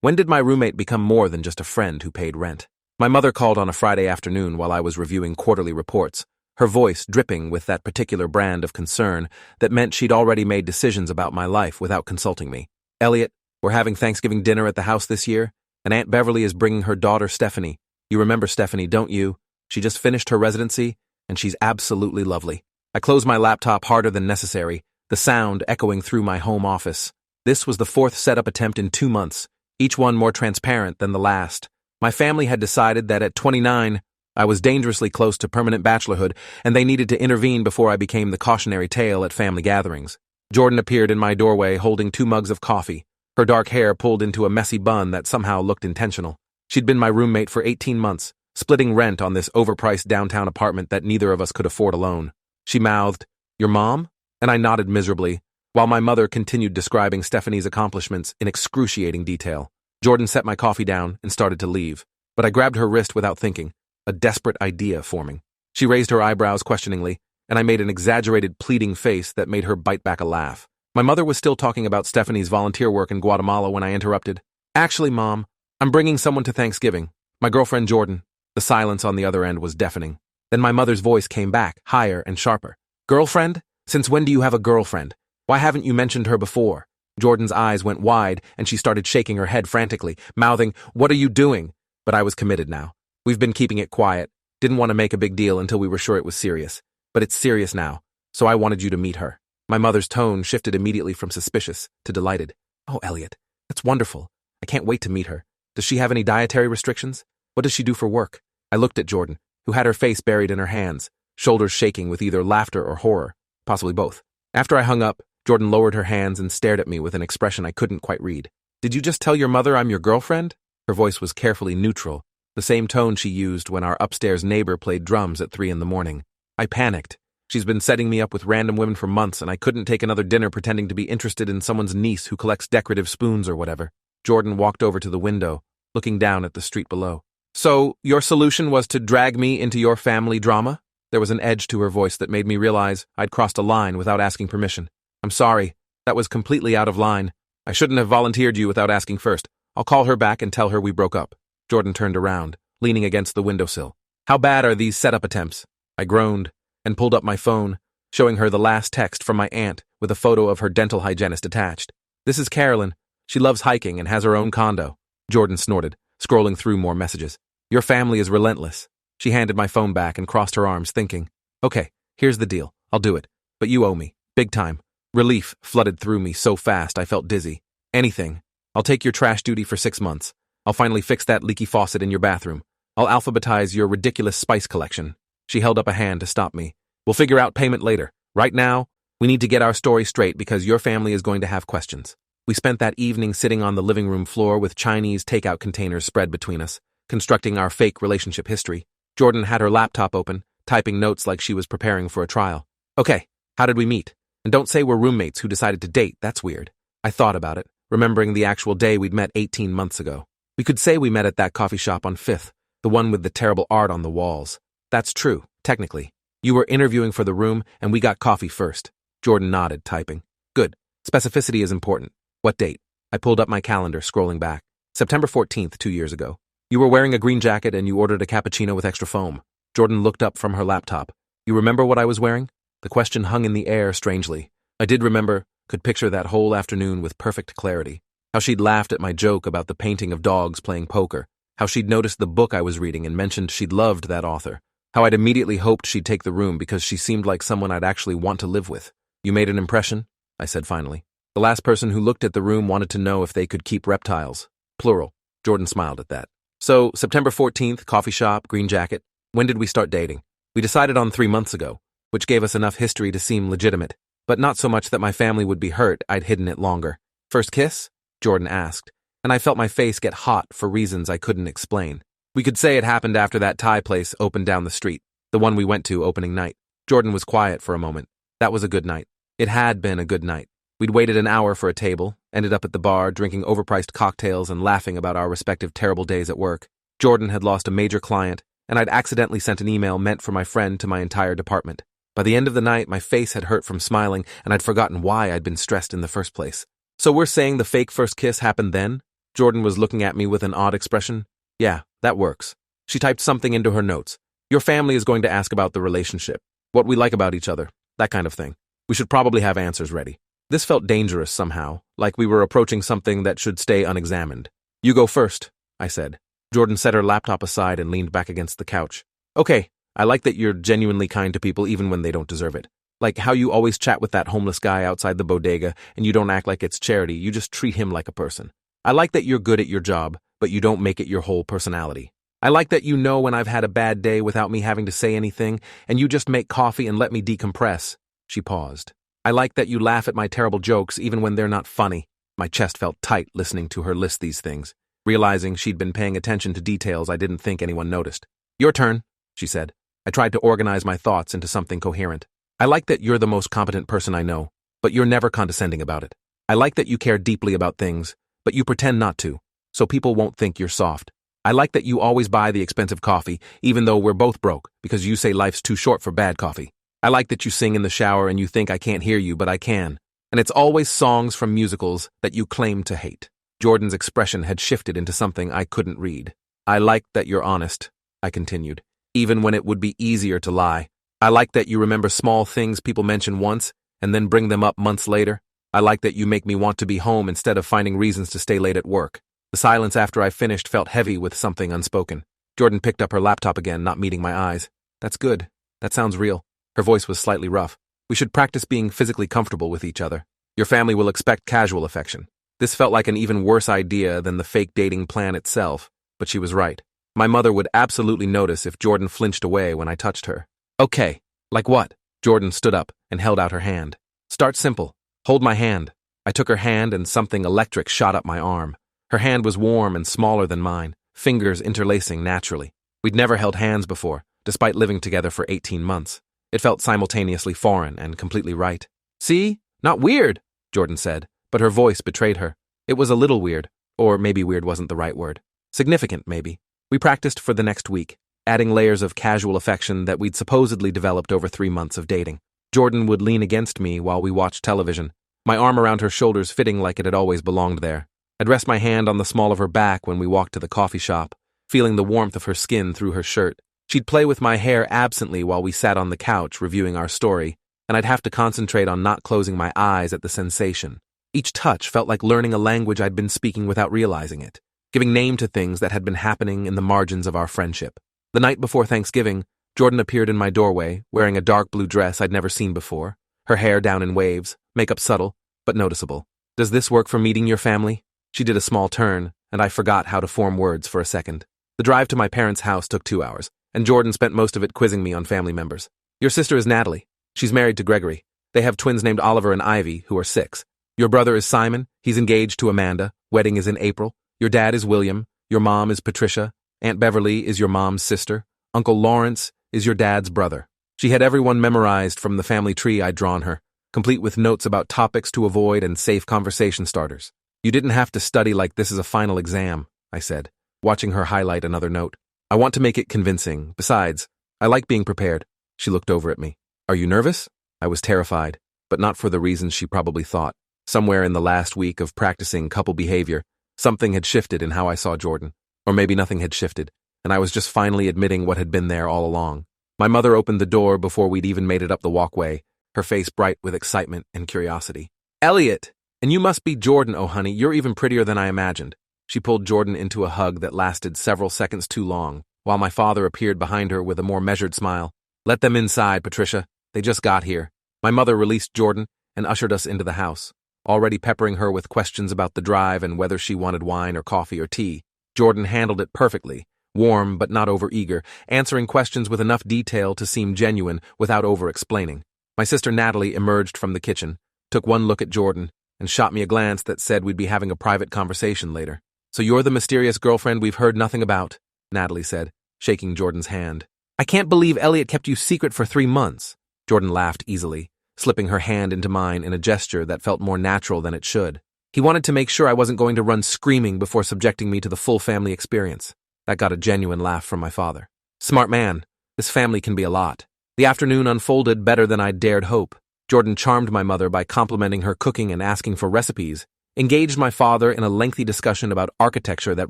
When did my roommate become more than just a friend who paid rent? My mother called on a Friday afternoon while I was reviewing quarterly reports, her voice dripping with that particular brand of concern that meant she'd already made decisions about my life without consulting me. "Elliot, we're having Thanksgiving dinner at the house this year, and Aunt Beverly is bringing her daughter Stephanie. You remember Stephanie, don't you? She just finished her residency, and she's absolutely lovely." I closed my laptop harder than necessary, the sound echoing through my home office. This was the fourth setup attempt in 2 months, each one more transparent than the last. My family had decided that at 29, I was dangerously close to permanent bachelorhood, and they needed to intervene before I became the cautionary tale at family gatherings. Jordan appeared in my doorway holding 2 mugs of coffee, her dark hair pulled into a messy bun that somehow looked intentional. She'd been my roommate for 18 months, splitting rent on this overpriced downtown apartment that neither of us could afford alone. She mouthed, "Your mom?" And I nodded miserably, while my mother continued describing Stephanie's accomplishments in excruciating detail. Jordan set my coffee down and started to leave, but I grabbed her wrist without thinking, a desperate idea forming. She raised her eyebrows questioningly, and I made an exaggerated pleading face that made her bite back a laugh. My mother was still talking about Stephanie's volunteer work in Guatemala when I interrupted. "Actually, Mom, I'm bringing someone to Thanksgiving. My girlfriend Jordan." The silence on the other end was deafening. Then my mother's voice came back, higher and sharper. "Girlfriend? Since when do you have a girlfriend? Why haven't you mentioned her before?" Jordan's eyes went wide, and she started shaking her head frantically, mouthing, "What are you doing?" But I was committed now. We've been keeping it quiet, didn't want to make a big deal until we were sure it was serious. But it's serious now, so I wanted you to meet her. My mother's tone shifted immediately from suspicious to delighted. "Oh, Elliot, that's wonderful. I can't wait to meet her. Does she have any dietary restrictions? What does she do for work?" I looked at Jordan, who had her face buried in her hands, shoulders shaking with either laughter or horror, possibly both. After I hung up, Jordan lowered her hands and stared at me with an expression I couldn't quite read. "Did you just tell your mother I'm your girlfriend?" Her voice was carefully neutral, the same tone she used when our upstairs neighbor played drums at 3 a.m. I panicked. She's been setting me up with random women for months, and I couldn't take another dinner pretending to be interested in someone's niece who collects decorative spoons or whatever. Jordan walked over to the window, looking down at the street below. "So, your solution was to drag me into your family drama?" There was an edge to her voice that made me realize I'd crossed a line without asking permission. "I'm sorry. That was completely out of line. I shouldn't have volunteered you without asking first. I'll call her back and tell her we broke up." Jordan turned around, leaning against the windowsill. "How bad are these setup attempts?" I groaned and pulled up my phone, showing her the last text from my aunt with a photo of her dental hygienist attached. "This is Carolyn. She loves hiking and has her own condo." Jordan snorted, scrolling through more messages. "Your family is relentless." She handed my phone back and crossed her arms, thinking, "Okay, here's the deal. I'll do it. But you owe me. Big time." Relief flooded through me so fast I felt dizzy. "Anything. I'll take your trash duty for 6 months. I'll finally fix that leaky faucet in your bathroom. I'll alphabetize your ridiculous spice collection." She held up a hand to stop me. "We'll figure out payment later. Right now, we need to get our story straight because your family is going to have questions." We spent that evening sitting on the living room floor with Chinese takeout containers spread between us, constructing our fake relationship history. Jordan had her laptop open, typing notes like she was preparing for a trial. "Okay, how did we meet? And don't say we're roommates who decided to date, that's weird." I thought about it, remembering the actual day we'd met 18 months ago. We could say we met at that coffee shop on 5th, the one with the terrible art on the walls. That's true, technically. You were interviewing for the room, and we got coffee first. Jordan nodded, typing. "Good. Specificity is important. What date?" I pulled up my calendar, scrolling back. "September 14th, 2 years ago. You were wearing a green jacket and you ordered a cappuccino with extra foam." Jordan looked up from her laptop. "You remember what I was wearing?" The question hung in the air strangely. I did remember, could picture that whole afternoon with perfect clarity. How she'd laughed at my joke about the painting of dogs playing poker. How she'd noticed the book I was reading and mentioned she'd loved that author. How I'd immediately hoped she'd take the room because she seemed like someone I'd actually want to live with. "You made an impression?" I said finally. "The last person who looked at the room wanted to know if they could keep reptiles. Plural." Jordan smiled at that. "So, September 14th, coffee shop, green jacket. When did we start dating?" "We decided on 3 months ago, which gave us enough history to seem legitimate, but not so much that my family would be hurt I'd hidden it longer." "First kiss?" Jordan asked, and I felt my face get hot for reasons I couldn't explain. "We could say it happened after that Thai place opened down the street, the one we went to opening night." Jordan was quiet for a moment. That was a good night. It had been a good night. We'd waited an hour for a table, ended up at the bar drinking overpriced cocktails and laughing about our respective terrible days at work. Jordan had lost a major client, and I'd accidentally sent an email meant for my friend to my entire department. By the end of the night, my face had hurt from smiling, and I'd forgotten why I'd been stressed in the first place. "So we're saying the fake first kiss happened then?" Jordan was looking at me with an odd expression. Yeah, that works. She typed something into her notes. Your family is going to ask about the relationship, what we like about each other, that kind of thing. We should probably have answers ready. This felt dangerous somehow, like we were approaching something that should stay unexamined. You go first, I said. Jordan set her laptop aside and leaned back against the couch. Okay, I like that you're genuinely kind to people even when they don't deserve it. Like how you always chat with that homeless guy outside the bodega and you don't act like it's charity, you just treat him like a person. I like that you're good at your job, but you don't make it your whole personality. I like that you know when I've had a bad day without me having to say anything, and you just make coffee and let me decompress. She paused. I like that you laugh at my terrible jokes even when they're not funny. My chest felt tight listening to her list these things, realizing she'd been paying attention to details I didn't think anyone noticed. Your turn, she said. I tried to organize my thoughts into something coherent. I like that you're the most competent person I know, but you're never condescending about it. I like that you care deeply about things, but you pretend not to, so people won't think you're soft. I like that you always buy the expensive coffee, even though we're both broke, because you say life's too short for bad coffee. I like that you sing in the shower and you think I can't hear you, but I can. And it's always songs from musicals that you claim to hate. Jordan's expression had shifted into something I couldn't read. I like that you're honest, I continued, even when it would be easier to lie. I like that you remember small things people mention once and then bring them up months later. I like that you make me want to be home instead of finding reasons to stay late at work. The silence after I finished felt heavy with something unspoken. Jordan picked up her laptop again, not meeting my eyes. That's good. That sounds real. Her voice was slightly rough. We should practice being physically comfortable with each other. Your family will expect casual affection. This felt like an even worse idea than the fake dating plan itself, but she was right. My mother would absolutely notice if Jordan flinched away when I touched her. Okay, like what? Jordan stood up and held out her hand. Start simple. Hold my hand. I took her hand and something electric shot up my arm. Her hand was warm and smaller than mine, fingers interlacing naturally. We'd never held hands before, despite living together for 18 months. It felt simultaneously foreign and completely right. See? Not weird, Jordan said, but her voice betrayed her. It was a little weird, or maybe weird wasn't the right word. Significant, maybe. We practiced for the next week, adding layers of casual affection that we'd supposedly developed over 3 months of dating. Jordan would lean against me while we watched television, my arm around her shoulders fitting like it had always belonged there. I'd rest my hand on the small of her back when we walked to the coffee shop, feeling the warmth of her skin through her shirt. She'd play with my hair absently while we sat on the couch reviewing our story, and I'd have to concentrate on not closing my eyes at the sensation. Each touch felt like learning a language I'd been speaking without realizing it, giving name to things that had been happening in the margins of our friendship. The night before Thanksgiving, Jordan appeared in my doorway, wearing a dark blue dress I'd never seen before, her hair down in waves, makeup subtle, but noticeable. Does this work for meeting your family? She did a small turn, and I forgot how to form words for a second. The drive to my parents' house took 2 hours, and Jordan spent most of it quizzing me on family members. Your sister is Natalie. She's married to Gregory. They have twins named Oliver and Ivy, who are 6. Your brother is Simon. He's engaged to Amanda. Wedding is in April. Your dad is William. Your mom is Patricia. Aunt Beverly is your mom's sister. Uncle Lawrence is your dad's brother. She had everyone memorized from the family tree I'd drawn her, complete with notes about topics to avoid and safe conversation starters. You didn't have to study like this is a final exam, I said, watching her highlight another note. I want to make it convincing. Besides, I like being prepared. She looked over at me. Are you nervous? I was terrified, but not for the reasons she probably thought. Somewhere in the last week of practicing couple behavior, something had shifted in how I saw Jordan. Or maybe nothing had shifted, and I was just finally admitting what had been there all along. My mother opened the door before we'd even made it up the walkway, her face bright with excitement and curiosity. Elliot! And you must be Jordan, oh honey, you're even prettier than I imagined. She pulled Jordan into a hug that lasted several seconds too long, while my father appeared behind her with a more measured smile. Let them inside, Patricia. They just got here. My mother released Jordan and ushered us into the house, already peppering her with questions about the drive and whether she wanted wine or coffee or tea. Jordan handled it perfectly, warm but not over-eager, answering questions with enough detail to seem genuine without over-explaining. My sister Natalie emerged from the kitchen, took one look at Jordan, and shot me a glance that said we'd be having a private conversation later. So you're the mysterious girlfriend we've heard nothing about, Natalie said, shaking Jordan's hand. I can't believe Elliot kept you secret for 3 months. Jordan laughed easily, slipping her hand into mine in a gesture that felt more natural than it should. He wanted to make sure I wasn't going to run screaming before subjecting me to the full family experience. That got a genuine laugh from my father. Smart man. This family can be a lot. The afternoon unfolded better than I'd dared hope. Jordan charmed my mother by complimenting her cooking and asking for recipes, engaged my father in a lengthy discussion about architecture that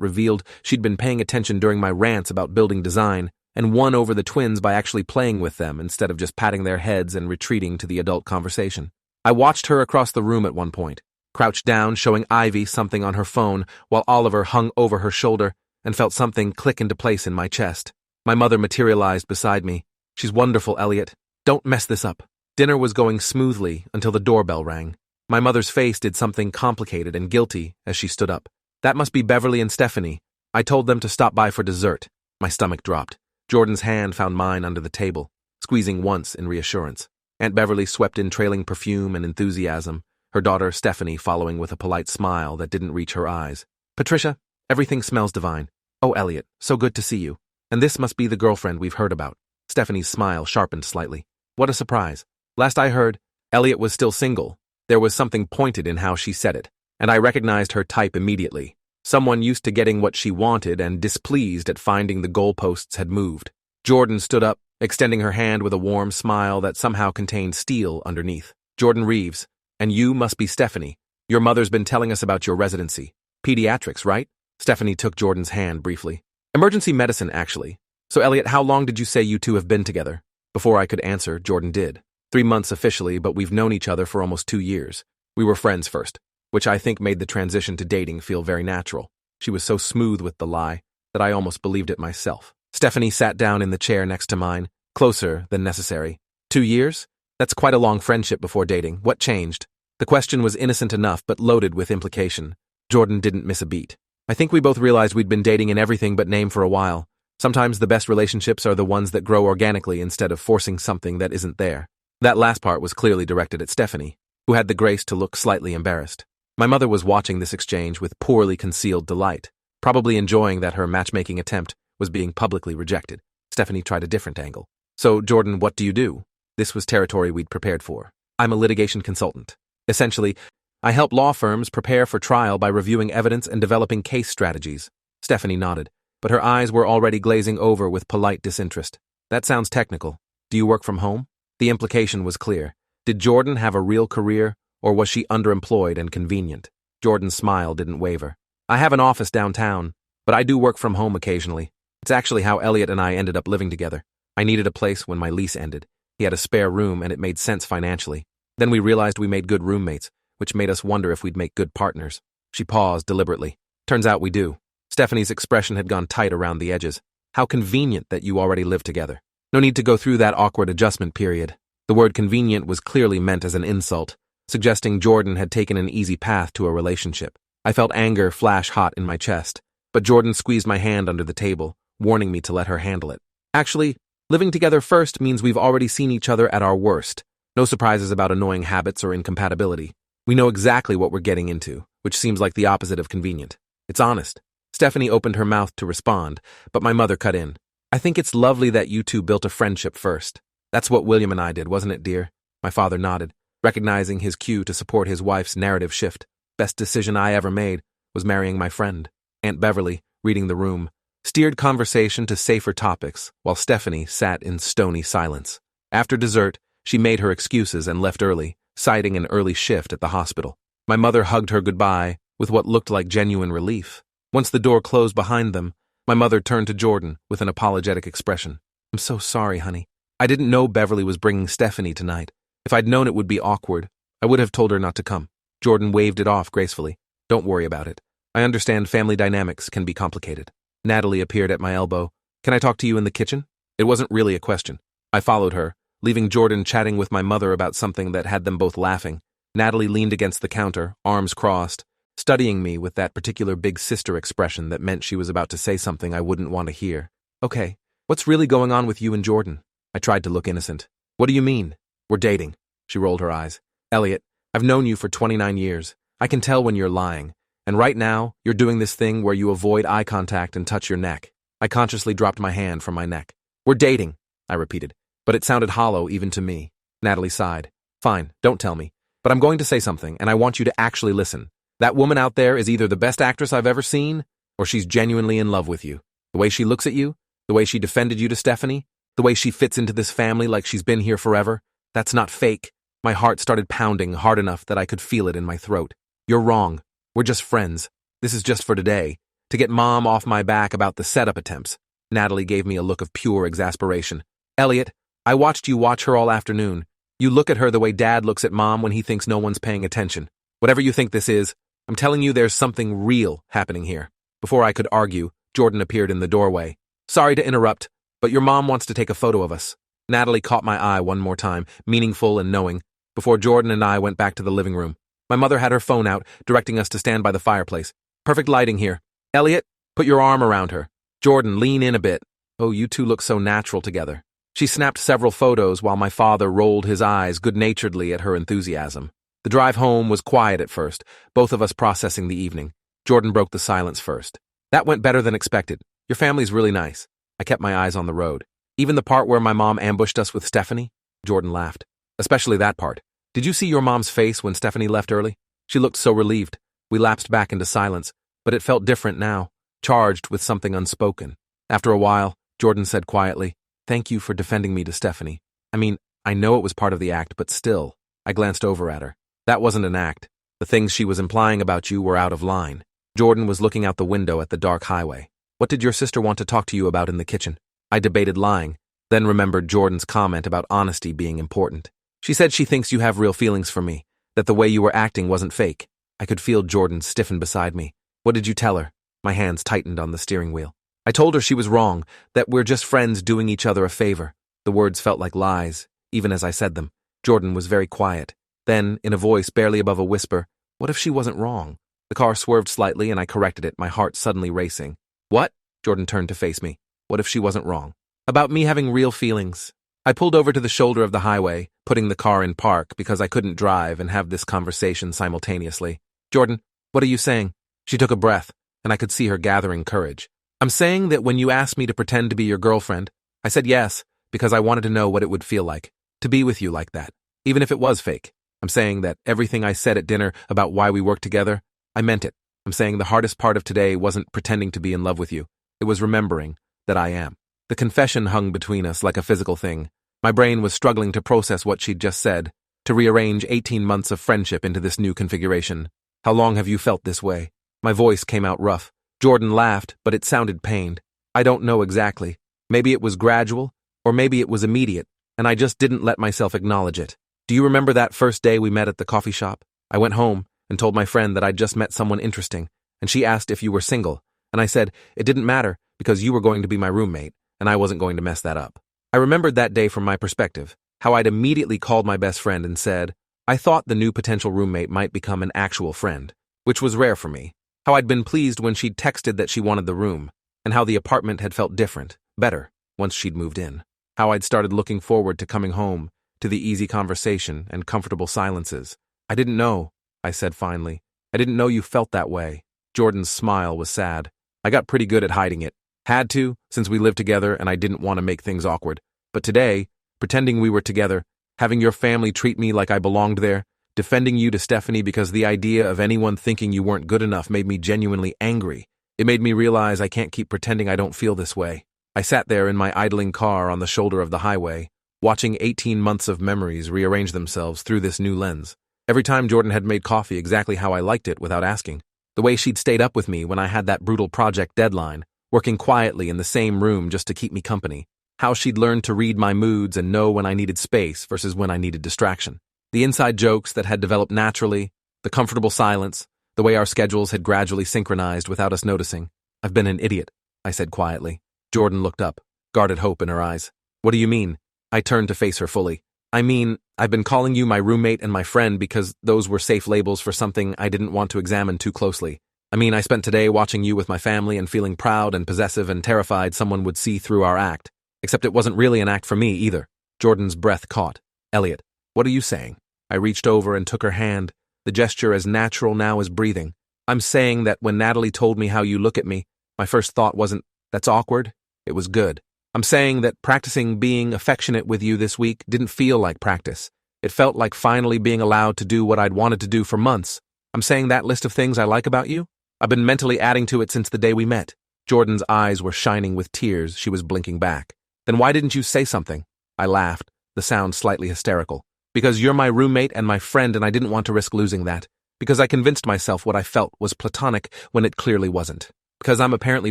revealed she'd been paying attention during my rants about building design, and won over the twins by actually playing with them instead of just patting their heads and retreating to the adult conversation. I watched her across the room at one point, crouched down showing Ivy something on her phone while Oliver hung over her shoulder, and felt something click into place in my chest. My mother materialized beside me. "She's wonderful, Elliot. Don't mess this up." Dinner was going smoothly until the doorbell rang. My mother's face did something complicated and guilty as she stood up. "That must be Beverly and Stephanie. I told them to stop by for dessert." My stomach dropped. Jordan's hand found mine under the table, squeezing once in reassurance. Aunt Beverly swept in trailing perfume and enthusiasm, her daughter Stephanie following with a polite smile that didn't reach her eyes. "Patricia, everything smells divine. Oh, Elliot, so good to see you. And this must be the girlfriend we've heard about." Stephanie's smile sharpened slightly. "What a surprise. Last I heard, Elliot was still single." There was something pointed in how she said it, and I recognized her type immediately. Someone used to getting what she wanted and displeased at finding the goalposts had moved. Jordan stood up, extending her hand with a warm smile that somehow contained steel underneath. "Jordan Reeves, and you must be Stephanie. Your mother's been telling us about your residency. Pediatrics, right?" Stephanie took Jordan's hand briefly. "Emergency medicine, actually. So, Elliot, how long did you say you two have been together?" Before I could answer, Jordan did. 3 months officially, but we've known each other for almost 2 years. We were friends first, which I think made the transition to dating feel very natural. She was so smooth with the lie that I almost believed it myself. Stephanie sat down in the chair next to mine, closer than necessary. 2 years? That's quite a long friendship before dating. What changed? The question was innocent enough, but loaded with implication. Jordan didn't miss a beat. "I think we both realized we'd been dating in everything but name for a while. Sometimes the best relationships are the ones that grow organically instead of forcing something that isn't there." That last part was clearly directed at Stephanie, who had the grace to look slightly embarrassed. My mother was watching this exchange with poorly concealed delight, probably enjoying that her matchmaking attempt was being publicly rejected. Stephanie tried a different angle. "So, Jordan, what do you do?" This was territory we'd prepared for. "I'm a litigation consultant. Essentially, I help law firms prepare for trial by reviewing evidence and developing case strategies." Stephanie nodded, but her eyes were already glazing over with polite disinterest. "That sounds technical. Do you work from home?" The implication was clear. Did Jordan have a real career, or was she underemployed and convenient? Jordan's smile didn't waver. "I have an office downtown, but I do work from home occasionally. It's actually how Elliot and I ended up living together. I needed a place when my lease ended. He had a spare room and it made sense financially. Then we realized we made good roommates, which made us wonder if we'd make good partners." She paused deliberately. "Turns out we do." Stephanie's expression had gone tight around the edges. "How convenient that you already live together. No need to go through that awkward adjustment period." The word convenient was clearly meant as an insult, suggesting Jordan had taken an easy path to a relationship. I felt anger flash hot in my chest, but Jordan squeezed my hand under the table, warning me to let her handle it. "Actually, living together first means we've already seen each other at our worst. No surprises about annoying habits or incompatibility. We know exactly what we're getting into, which seems like the opposite of convenient. It's honest." Stephanie opened her mouth to respond, but my mother cut in. "I think it's lovely that you two built a friendship first. That's what William and I did, wasn't it, dear?" My father nodded, recognizing his cue to support his wife's narrative shift. "Best decision I ever made was marrying my friend." Aunt Beverly, reading the room, steered conversation to safer topics while Stephanie sat in stony silence. After dessert, she made her excuses and left early, citing an early shift at the hospital. My mother hugged her goodbye with what looked like genuine relief. Once the door closed behind them, my mother turned to Jordan with an apologetic expression. "I'm so sorry, honey. I didn't know Beverly was bringing Stephanie tonight. If I'd known it would be awkward, I would have told her not to come." Jordan waved it off gracefully. "Don't worry about it. I understand family dynamics can be complicated." Natalie appeared at my elbow. "Can I talk to you in the kitchen?" It wasn't really a question. I followed her, leaving Jordan chatting with my mother about something that had them both laughing. Natalie leaned against the counter, arms crossed, studying me with that particular big sister expression that meant she was about to say something I wouldn't want to hear. "Okay, what's really going on with you and Jordan?" I tried to look innocent. "What do you mean?" "We're dating." She rolled her eyes. "Elliot, I've known you for 29 years. I can tell when you're lying. And right now, you're doing this thing where you avoid eye contact and touch your neck." I consciously dropped my hand from my neck. "We're dating," I repeated, but it sounded hollow even to me. Natalie sighed. "Fine, don't tell me. But I'm going to say something, and I want you to actually listen. That woman out there is either the best actress I've ever seen, or she's genuinely in love with you. The way she looks at you, the way she defended you to Stephanie, the way she fits into this family like she's been here forever, that's not fake." My heart started pounding hard enough that I could feel it in my throat. "You're wrong. We're just friends. This is just for today, to get Mom off my back about the setup attempts. Natalie gave me a look of pure exasperation. Elliot, I watched you watch her all afternoon. You look at her the way Dad looks at Mom when he thinks no one's paying attention. Whatever you think this is, I'm telling you there's something real happening here. Before I could argue, Jordan appeared in the doorway. Sorry to interrupt, but your mom wants to take a photo of us. Natalie caught my eye one more time, meaningful and knowing, before Jordan and I went back to the living room. My mother had her phone out, directing us to stand by the fireplace. Perfect lighting here. Elliot, put your arm around her. Jordan, lean in a bit. Oh, you two look so natural together. She snapped several photos while my father rolled his eyes good-naturedly at her enthusiasm. The drive home was quiet at first, both of us processing the evening. Jordan broke the silence first. That went better than expected. Your family's really nice. I kept my eyes on the road. Even the part where my mom ambushed us with Stephanie? Jordan laughed. Especially that part. Did you see your mom's face when Stephanie left early? She looked so relieved. We lapsed back into silence, but it felt different now, charged with something unspoken. After a while, Jordan said quietly, "Thank you for defending me to Stephanie. I mean, I know it was part of the act, but still." I glanced over at her. That wasn't an act. The things she was implying about you were out of line. Jordan was looking out the window at the dark highway. What did your sister want to talk to you about in the kitchen? I debated lying, then remembered Jordan's comment about honesty being important. She said she thinks you have real feelings for me, that the way you were acting wasn't fake. I could feel Jordan stiffen beside me. What did you tell her? My hands tightened on the steering wheel. I told her she was wrong, that we're just friends doing each other a favor. The words felt like lies, even as I said them. Jordan was very quiet. Then, in a voice barely above a whisper, what if she wasn't wrong? The car swerved slightly and I corrected it, my heart suddenly racing. What? Jordan turned to face me. What if she wasn't wrong? About me having real feelings. I pulled over to the shoulder of the highway, putting the car in park because I couldn't drive and have this conversation simultaneously. Jordan, what are you saying? She took a breath, and I could see her gathering courage. I'm saying that when you asked me to pretend to be your girlfriend, I said yes, because I wanted to know what it would feel like, to be with you like that, even if it was fake. I'm saying that everything I said at dinner about why we worked together, I meant it. I'm saying the hardest part of today wasn't pretending to be in love with you. It was remembering that I am. The confession hung between us like a physical thing. My brain was struggling to process what she'd just said, to rearrange 18 months of friendship into this new configuration. How long have you felt this way? My voice came out rough. Jordan laughed, but it sounded pained. I don't know exactly. Maybe it was gradual, or maybe it was immediate, and I just didn't let myself acknowledge it. Do you remember that first day we met at the coffee shop? I went home and told my friend that I'd just met someone interesting, and she asked if you were single, and I said it didn't matter because you were going to be my roommate, and I wasn't going to mess that up. I remembered that day from my perspective, how I'd immediately called my best friend and said, I thought the new potential roommate might become an actual friend, which was rare for me. How I'd been pleased when she'd texted that she wanted the room, and how the apartment had felt different, better, once she'd moved in. How I'd started looking forward to coming home, to the easy conversation and comfortable silences. I didn't know, I said finally. I didn't know you felt that way. Jordan's smile was sad. I got pretty good at hiding it. Had to, since we lived together and I didn't want to make things awkward. But today, pretending we were together, having your family treat me like I belonged there, defending you to Stephanie because the idea of anyone thinking you weren't good enough made me genuinely angry. It made me realize I can't keep pretending I don't feel this way. I sat there in my idling car on the shoulder of the highway, watching 18 months of memories rearrange themselves through this new lens. Every time Jordan had made coffee exactly how I liked it without asking. The way she'd stayed up with me when I had that brutal project deadline, working quietly in the same room just to keep me company. How she'd learned to read my moods and know when I needed space versus when I needed distraction. The inside jokes that had developed naturally, the comfortable silence, the way our schedules had gradually synchronized without us noticing. I've been an idiot, I said quietly. Jordan looked up, guarded hope in her eyes. What do you mean? I turned to face her fully. I mean, I've been calling you my roommate and my friend because those were safe labels for something I didn't want to examine too closely. I mean, I spent today watching you with my family and feeling proud and possessive and terrified someone would see through our act. Except it wasn't really an act for me either. Jordan's breath caught. Elliot, what are you saying? I reached over and took her hand, the gesture as natural now as breathing. I'm saying that when Natalie told me how you look at me, my first thought wasn't, that's awkward. It was good. I'm saying that practicing being affectionate with you this week didn't feel like practice. It felt like finally being allowed to do what I'd wanted to do for months. I'm saying that list of things I like about you, I've been mentally adding to it since the day we met. Jordan's eyes were shining with tears. She was blinking back. Then why didn't you say something? I laughed, the sound slightly hysterical. Because you're my roommate and my friend and I didn't want to risk losing that. Because I convinced myself what I felt was platonic when it clearly wasn't. Because I'm apparently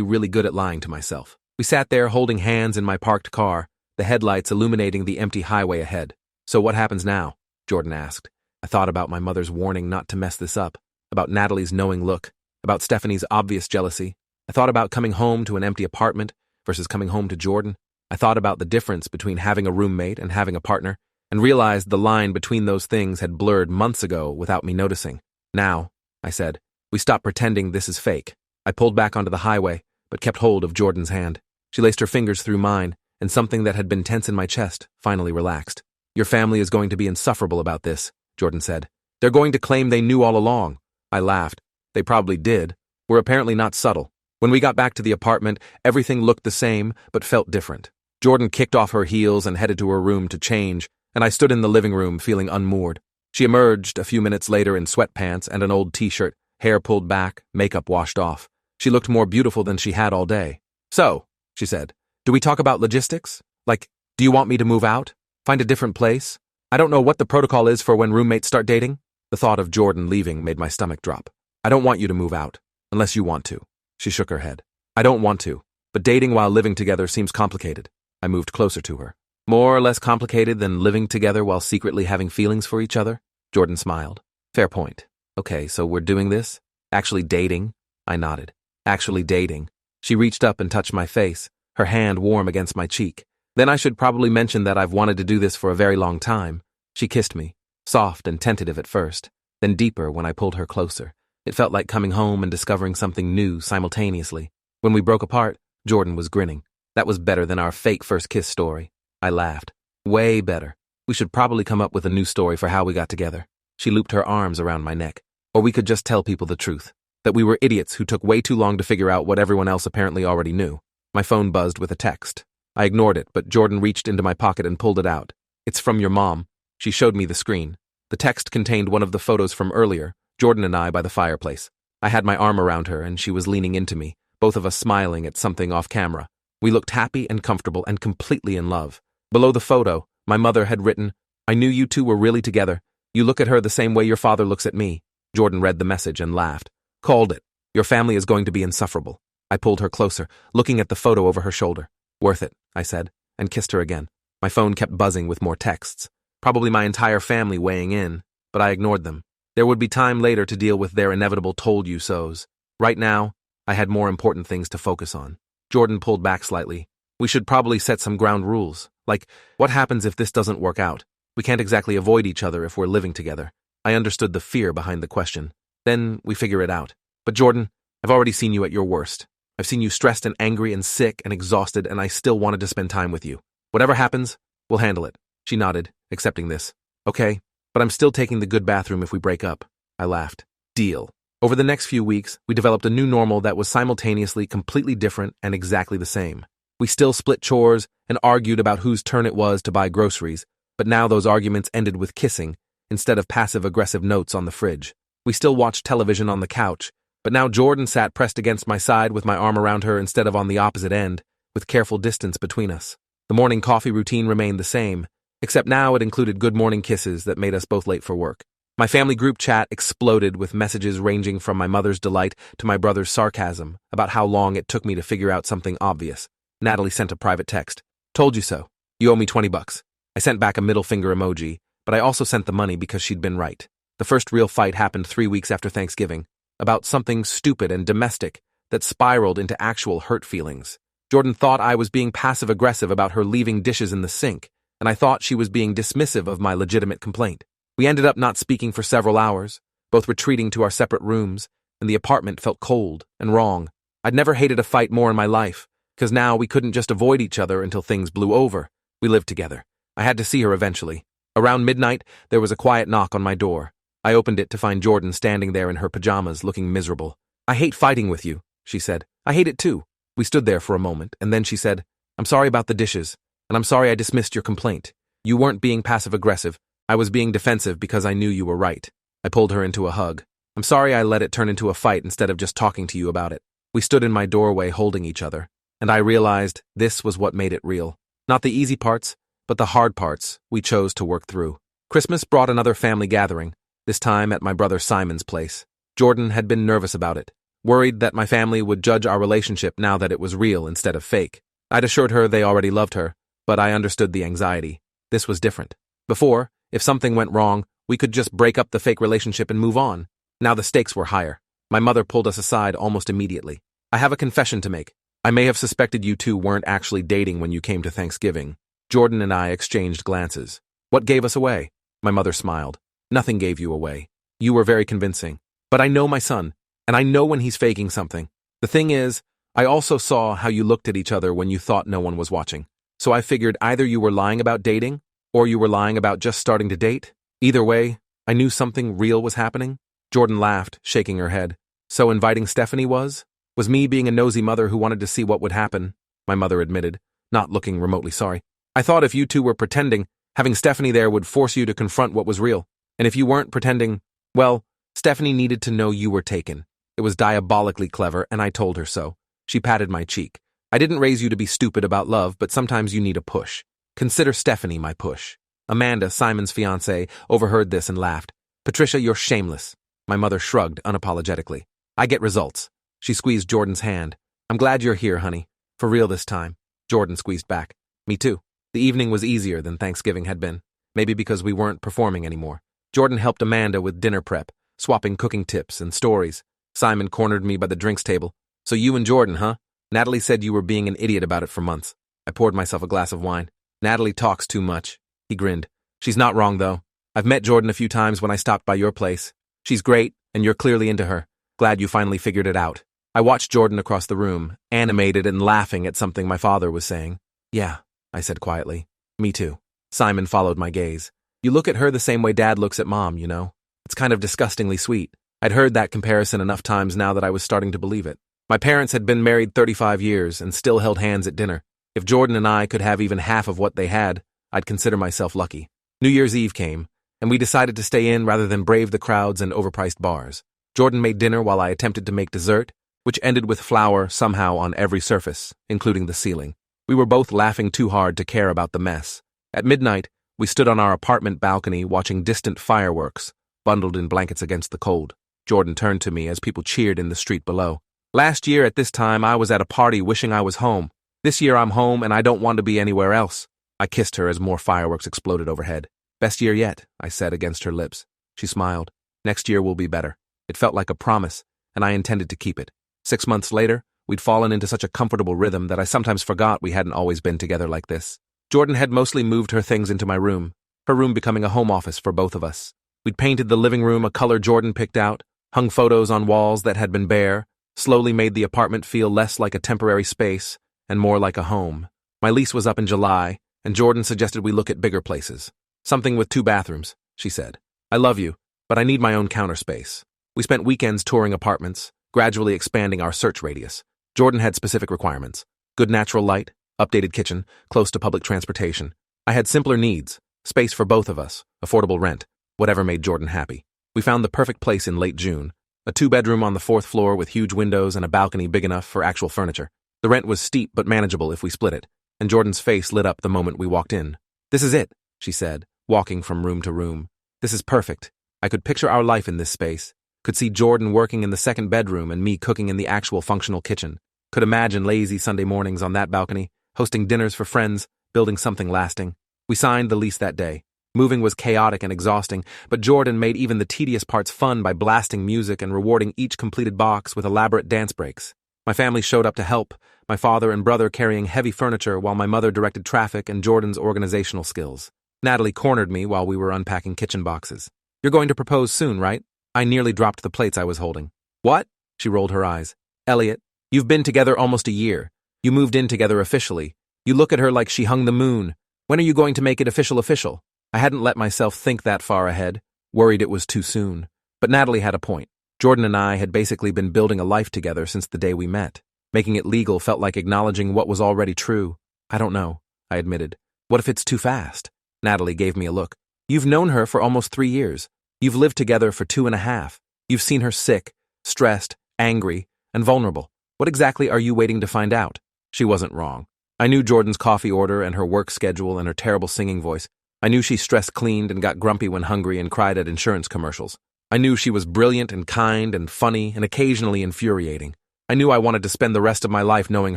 really good at lying to myself. We sat there holding hands in my parked car, the headlights illuminating the empty highway ahead. "So what happens now?" Jordan asked. I thought about my mother's warning not to mess this up, about Natalie's knowing look, about Stephanie's obvious jealousy. I thought about coming home to an empty apartment versus coming home to Jordan. I thought about the difference between having a roommate and having a partner, and realized the line between those things had blurred months ago without me noticing. "Now," I said, "we stop pretending this is fake." I pulled back onto the highway, but kept hold of Jordan's hand. She laced her fingers through mine, and something that had been tense in my chest finally relaxed. "Your family is going to be insufferable about this," Jordan said. "They're going to claim they knew all along." I laughed. They probably did. We're apparently not subtle. When we got back to the apartment, everything looked the same, but felt different. Jordan kicked off her heels and headed to her room to change, and I stood in the living room feeling unmoored. She emerged a few minutes later in sweatpants and an old t-shirt, hair pulled back, makeup washed off. She looked more beautiful than she had all day. "So," she said, "do we talk about logistics? Like, do you want me to move out? Find a different place? I don't know what the protocol is for when roommates start dating." The thought of Jordan leaving made my stomach drop. "I don't want you to move out, unless you want to." She shook her head. "I don't want to, but dating while living together seems complicated." I moved closer to her. "More or less complicated than living together while secretly having feelings for each other?" Jordan smiled. "Fair point. Okay, so we're doing this? Actually dating?" I nodded. "Actually dating." She reached up and touched my face, her hand warm against my cheek. "Then I should probably mention that I've wanted to do this for a very long time." She kissed me, soft and tentative at first, then deeper when I pulled her closer. It felt like coming home and discovering something new simultaneously. When we broke apart, Jordan was grinning. "That was better than our fake first kiss story." I laughed. "Way better. We should probably come up with a new story for how we got together." She looped her arms around my neck. "Or we could just tell people the truth. That we were idiots who took way too long to figure out what everyone else apparently already knew." My phone buzzed with a text. I ignored it, but Jordan reached into my pocket and pulled it out. "It's from your mom." She showed me the screen. The text contained one of the photos from earlier, Jordan and I by the fireplace. I had my arm around her and she was leaning into me, both of us smiling at something off camera. We looked happy and comfortable and completely in love. Below the photo, my mother had written, "I knew you two were really together. You look at her the same way your father looks at me." Jordan read the message and laughed. "Called it. Your family is going to be insufferable." I pulled her closer, looking at the photo over her shoulder. "Worth it," I said, and kissed her again. My phone kept buzzing with more texts. Probably my entire family weighing in, but I ignored them. There would be time later to deal with their inevitable told-you-sos. Right now, I had more important things to focus on. Jordan pulled back slightly. "We should probably set some ground rules. Like, what happens if this doesn't work out? We can't exactly avoid each other if we're living together." I understood the fear behind the question. "Then we figure it out. But Jordan, I've already seen you at your worst. I've seen you stressed and angry and sick and exhausted, and I still wanted to spend time with you. Whatever happens, we'll handle it." She nodded, accepting this. "Okay, but I'm still taking the good bathroom if we break up." I laughed. "Deal." Over the next few weeks, we developed a new normal that was simultaneously completely different and exactly the same. We still split chores and argued about whose turn it was to buy groceries, but now those arguments ended with kissing instead of passive-aggressive notes on the fridge. We still watched television on the couch, but now Jordan sat pressed against my side with my arm around her instead of on the opposite end, with careful distance between us. The morning coffee routine remained the same, except now it included good morning kisses that made us both late for work. My family group chat exploded with messages ranging from my mother's delight to my brother's sarcasm about how long it took me to figure out something obvious. Natalie sent a private text. "Told you so. You owe me $20. I sent back a middle finger emoji, but I also sent the money because she'd been right. The first real fight happened 3 weeks after Thanksgiving, about something stupid and domestic that spiraled into actual hurt feelings. Jordan thought I was being passive-aggressive about her leaving dishes in the sink, and I thought she was being dismissive of my legitimate complaint. We ended up not speaking for several hours, both retreating to our separate rooms, and the apartment felt cold and wrong. I'd never hated a fight more in my life, because now we couldn't just avoid each other until things blew over. We lived together. I had to see her eventually. Around midnight, there was a quiet knock on my door. I opened it to find Jordan standing there in her pajamas, looking miserable. "I hate fighting with you," she said. "I hate it too." We stood there for a moment, and then she said, "I'm sorry about the dishes, and I'm sorry I dismissed your complaint. You weren't being passive-aggressive. I was being defensive because I knew you were right." I pulled her into a hug. "I'm sorry I let it turn into a fight instead of just talking to you about it." We stood in my doorway holding each other, and I realized this was what made it real. Not the easy parts, but the hard parts we chose to work through. Christmas brought another family gathering, this time at my brother Simon's place. Jordan had been nervous about it, worried that my family would judge our relationship now that it was real instead of fake. I'd assured her they already loved her, but I understood the anxiety. This was different. Before, if something went wrong, we could just break up the fake relationship and move on. Now the stakes were higher. My mother pulled us aside almost immediately. I have a confession to make. I may have suspected you two weren't actually dating when you came to Thanksgiving. Jordan and I exchanged glances. What gave us away? My mother smiled. Nothing gave you away. You were very convincing. But I know my son, and I know when he's faking something. The thing is, I also saw how you looked at each other when you thought no one was watching. So I figured either you were lying about dating, or you were lying about just starting to date. Either way, I knew something real was happening. Jordan laughed, shaking her head. So inviting Stephanie was me being a nosy mother who wanted to see what would happen, my mother admitted, not looking remotely sorry. I thought if you two were pretending, having Stephanie there would force you to confront what was real. And if you weren't pretending, well, Stephanie needed to know you were taken. It was diabolically clever, and I told her so. She patted my cheek. I didn't raise you to be stupid about love, but sometimes you need a push. Consider Stephanie my push. Amanda, Simon's fiancée, overheard this and laughed. Patricia, you're shameless. My mother shrugged unapologetically. I get results. She squeezed Jordan's hand. I'm glad you're here, honey. For real this time. Jordan squeezed back. Me too. The evening was easier than Thanksgiving had been. Maybe because we weren't performing anymore. Jordan helped Amanda with dinner prep, swapping cooking tips and stories. Simon cornered me by the drinks table. So you and Jordan, huh? Natalie said you were being an idiot about it for months. I poured myself a glass of wine. Natalie talks too much. He grinned. She's not wrong, though. I've met Jordan a few times when I stopped by your place. She's great, and you're clearly into her. Glad you finally figured it out. I watched Jordan across the room, animated and laughing at something my father was saying. Yeah, I said quietly. Me too. Simon followed my gaze. You look at her the same way Dad looks at Mom, you know? It's kind of disgustingly sweet. I'd heard that comparison enough times now that I was starting to believe it. My parents had been married 35 years and still held hands at dinner. If Jordan and I could have even half of what they had, I'd consider myself lucky. New Year's Eve came, and we decided to stay in rather than brave the crowds and overpriced bars. Jordan made dinner while I attempted to make dessert, which ended with flour somehow on every surface, including the ceiling. We were both laughing too hard to care about the mess. At midnight, we stood on our apartment balcony watching distant fireworks, bundled in blankets against the cold. Jordan turned to me as people cheered in the street below. Last year at this time, I was at a party wishing I was home. This year I'm home and I don't want to be anywhere else. I kissed her as more fireworks exploded overhead. Best year yet, I said against her lips. She smiled. Next year will be better. It felt like a promise, and I intended to keep it. 6 months later, we'd fallen into such a comfortable rhythm that I sometimes forgot we hadn't always been together like this. Jordan had mostly moved her things into my room, her room becoming a home office for both of us. We'd painted the living room a color Jordan picked out, hung photos on walls that had been bare, slowly made the apartment feel less like a temporary space and more like a home. My lease was up in July, and Jordan suggested we look at bigger places. Something with 2 bathrooms, she said. I love you, but I need my own counter space. We spent weekends touring apartments, gradually expanding our search radius. Jordan had specific requirements. Good natural light, updated kitchen, close to public transportation. I had simpler needs, space for both of us, affordable rent, whatever made Jordan happy. We found the perfect place in late June. A 2-bedroom on the 4th floor with huge windows and a balcony big enough for actual furniture. The rent was steep but manageable if we split it, and Jordan's face lit up the moment we walked in. This is it, she said, walking from room to room. This is perfect. I could picture our life in this space. Could see Jordan working in the 2nd bedroom and me cooking in the actual functional kitchen. Could imagine lazy Sunday mornings on that balcony, hosting dinners for friends, building something lasting. We signed the lease that day. Moving was chaotic and exhausting, but Jordan made even the tedious parts fun by blasting music and rewarding each completed box with elaborate dance breaks. My family showed up to help, my father and brother carrying heavy furniture while my mother directed traffic and Jordan's organizational skills. Natalie cornered me while we were unpacking kitchen boxes. You're going to propose soon, right? I nearly dropped the plates I was holding. What? She rolled her eyes. Elliot, you've been together almost a year. You moved in together officially. You look at her like she hung the moon. When are you going to make it official? I hadn't let myself think that far ahead, worried it was too soon. But Natalie had a point. Jordan and I had basically been building a life together since the day we met. Making it legal felt like acknowledging what was already true. I don't know, I admitted. What if it's too fast? Natalie gave me a look. You've known her for almost 3 years. You've lived together for 2.5. You've seen her sick, stressed, angry, and vulnerable. What exactly are you waiting to find out? She wasn't wrong. I knew Jordan's coffee order and her work schedule and her terrible singing voice. I knew she stress cleaned and got grumpy when hungry and cried at insurance commercials. I knew she was brilliant and kind and funny and occasionally infuriating. I knew I wanted to spend the rest of my life knowing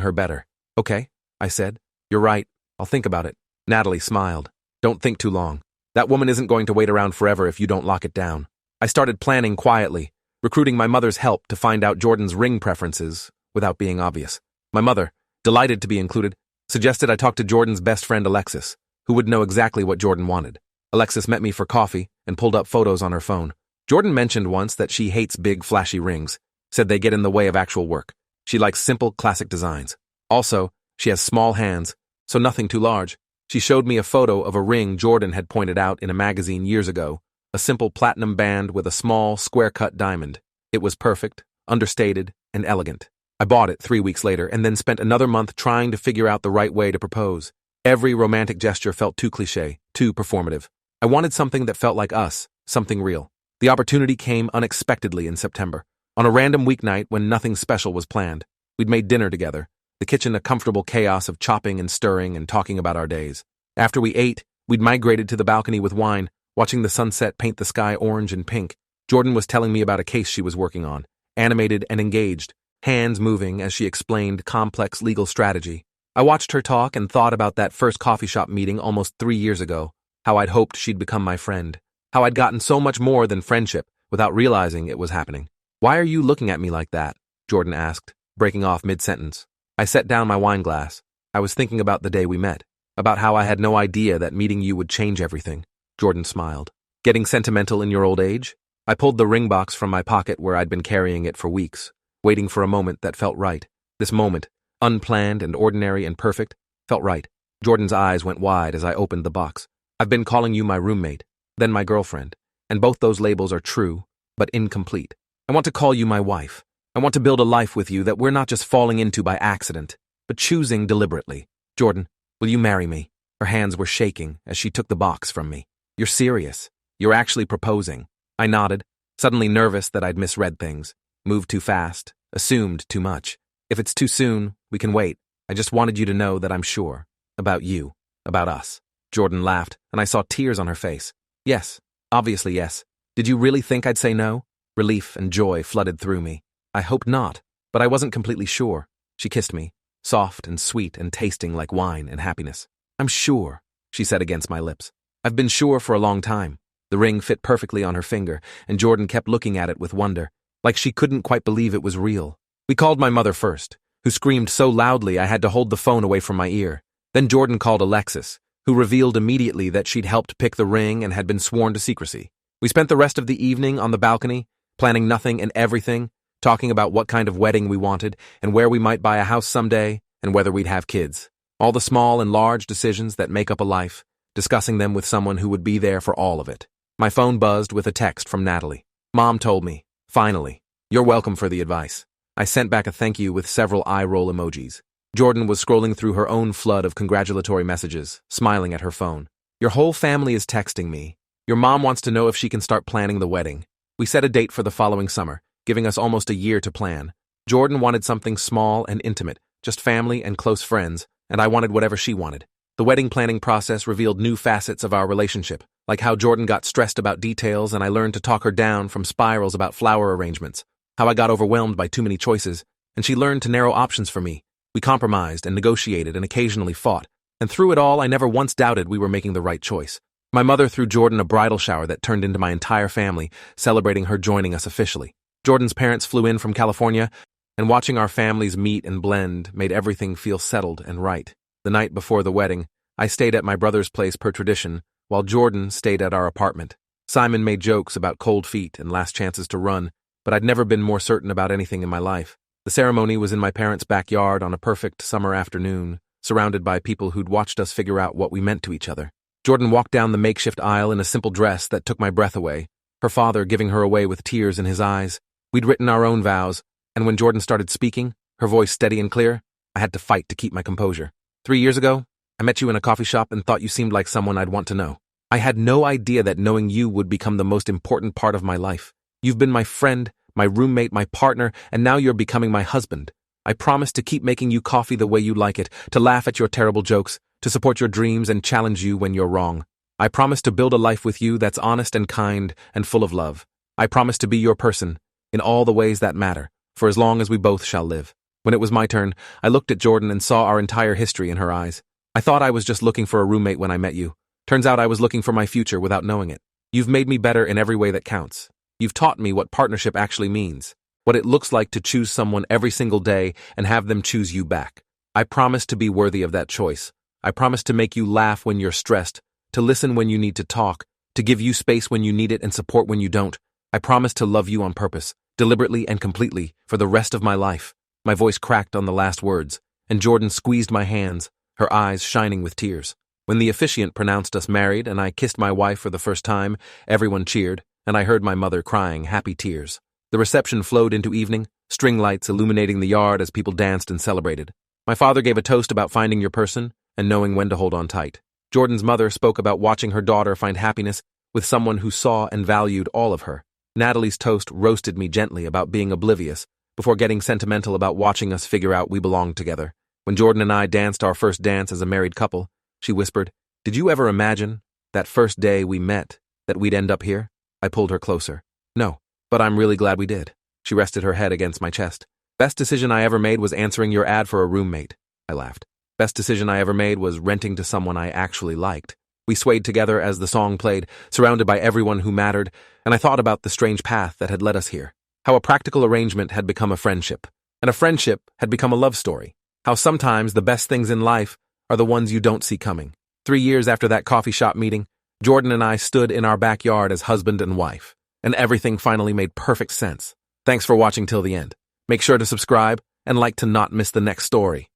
her better. Okay, I said. You're right. I'll think about it. Natalie smiled. Don't think too long. That woman isn't going to wait around forever if you don't lock it down. I started planning quietly, recruiting my mother's help to find out Jordan's ring preferences without being obvious. My mother, delighted to be included, suggested I talk to Jordan's best friend Alexis, who would know exactly what Jordan wanted. Alexis met me for coffee and pulled up photos on her phone. Jordan mentioned once that she hates big, flashy rings, said they get in the way of actual work. She likes simple, classic designs. Also, she has small hands, so nothing too large. She showed me a photo of a ring Jordan had pointed out in a magazine years ago, a simple platinum band with a small, square-cut diamond. It was perfect, understated, and elegant. I bought it 3 weeks later and then spent another month trying to figure out the right way to propose. Every romantic gesture felt too cliché, too performative. I wanted something that felt like us, something real. The opportunity came unexpectedly in September. On a random weeknight when nothing special was planned, we'd made dinner together, the kitchen a comfortable chaos of chopping and stirring and talking about our days. After we ate, we'd migrated to the balcony with wine, watching the sunset paint the sky orange and pink. Jordan was telling me about a case she was working on, animated and engaged, hands moving as she explained complex legal strategy. I watched her talk and thought about that first coffee shop meeting almost 3 years ago, how I'd hoped she'd become my friend, how I'd gotten so much more than friendship without realizing it was happening. Why are you looking at me like that? Jordan asked, breaking off mid-sentence. I set down my wine glass. I was thinking about the day we met, about how I had no idea that meeting you would change everything. Jordan smiled. Getting sentimental in your old age? I pulled the ring box from my pocket where I'd been carrying it for weeks, waiting for a moment that felt right. This moment, unplanned and ordinary and perfect, felt right. Jordan's eyes went wide as I opened the box. I've been calling you my roommate, then my girlfriend, and both those labels are true, but incomplete. I want to call you my wife. I want to build a life with you that we're not just falling into by accident, but choosing deliberately. Jordan, will you marry me? Her hands were shaking as she took the box from me. You're serious. You're actually proposing. I nodded, suddenly nervous that I'd misread things, moved too fast, assumed too much. If it's too soon, we can wait. I just wanted you to know that I'm sure. About you. About us. Jordan laughed, and I saw tears on her face. Yes, obviously yes. Did you really think I'd say no? Relief and joy flooded through me. I hoped not, but I wasn't completely sure. She kissed me, soft and sweet and tasting like wine and happiness. I'm sure, she said against my lips. I've been sure for a long time. The ring fit perfectly on her finger, and Jordan kept looking at it with wonder, like she couldn't quite believe it was real. We called my mother first, who screamed so loudly I had to hold the phone away from my ear. Then Jordan called Alexis, who revealed immediately that she'd helped pick the ring and had been sworn to secrecy. We spent the rest of the evening on the balcony, planning nothing and everything, talking about what kind of wedding we wanted and where we might buy a house someday and whether we'd have kids. All the small and large decisions that make up a life, discussing them with someone who would be there for all of it. My phone buzzed with a text from Natalie. Mom told me, finally, you're welcome for the advice. I sent back a thank you with several eye-roll emojis. Jordan was scrolling through her own flood of congratulatory messages, smiling at her phone. Your whole family is texting me. Your mom wants to know if she can start planning the wedding. We set a date for the following summer, giving us almost a year to plan. Jordan wanted something small and intimate, just family and close friends, and I wanted whatever she wanted. The wedding planning process revealed new facets of our relationship, like how Jordan got stressed about details and I learned to talk her down from spirals about flower arrangements, how I got overwhelmed by too many choices, and she learned to narrow options for me. We compromised and negotiated and occasionally fought, and through it all I never once doubted we were making the right choice. My mother threw Jordan a bridal shower that turned into my entire family, celebrating her joining us officially. Jordan's parents flew in from California, and watching our families meet and blend made everything feel settled and right. The night before the wedding, I stayed at my brother's place per tradition, while Jordan stayed at our apartment. Simon made jokes about cold feet and last chances to run, but I'd never been more certain about anything in my life. The ceremony was in my parents' backyard on a perfect summer afternoon, surrounded by people who'd watched us figure out what we meant to each other. Jordan walked down the makeshift aisle in a simple dress that took my breath away, her father giving her away with tears in his eyes. We'd written our own vows, and when Jordan started speaking, her voice steady and clear, I had to fight to keep my composure. 3 years ago, I met you in a coffee shop and thought you seemed like someone I'd want to know. I had no idea that knowing you would become the most important part of my life. You've been my friend, my roommate, my partner, and now you're becoming my husband. I promise to keep making you coffee the way you like it, to laugh at your terrible jokes, to support your dreams and challenge you when you're wrong. I promise to build a life with you that's honest and kind and full of love. I promise to be your person in all the ways that matter, for as long as we both shall live. When it was my turn, I looked at Jordan and saw our entire history in her eyes. I thought I was just looking for a roommate when I met you. Turns out I was looking for my future without knowing it. You've made me better in every way that counts. You've taught me what partnership actually means, what it looks like to choose someone every single day and have them choose you back. I promise to be worthy of that choice. I promise to make you laugh when you're stressed, to listen when you need to talk, to give you space when you need it and support when you don't. I promise to love you on purpose, deliberately and completely, for the rest of my life. My voice cracked on the last words, and Jordan squeezed my hands, her eyes shining with tears. When the officiant pronounced us married and I kissed my wife for the first time, everyone cheered, and I heard my mother crying happy tears. The reception flowed into evening, string lights illuminating the yard as people danced and celebrated. My father gave a toast about finding your person and knowing when to hold on tight. Jordan's mother spoke about watching her daughter find happiness with someone who saw and valued all of her. Natalie's toast roasted me gently about being oblivious, before getting sentimental about watching us figure out we belonged together. When Jordan and I danced our first dance as a married couple, she whispered, "Did you ever imagine, that first day we met, that we'd end up here?" I pulled her closer. "No, but I'm really glad we did." She rested her head against my chest. "Best decision I ever made was answering your ad for a roommate," I laughed. "Best decision I ever made was renting to someone I actually liked." We swayed together as the song played, surrounded by everyone who mattered, and I thought about the strange path that had led us here. How a practical arrangement had become a friendship, and a friendship had become a love story. How sometimes the best things in life are the ones you don't see coming. 3 years after that coffee shop meeting, Jordan and I stood in our backyard as husband and wife, and everything finally made perfect sense. Thanks for watching till the end. Make sure to subscribe and like to not miss the next story.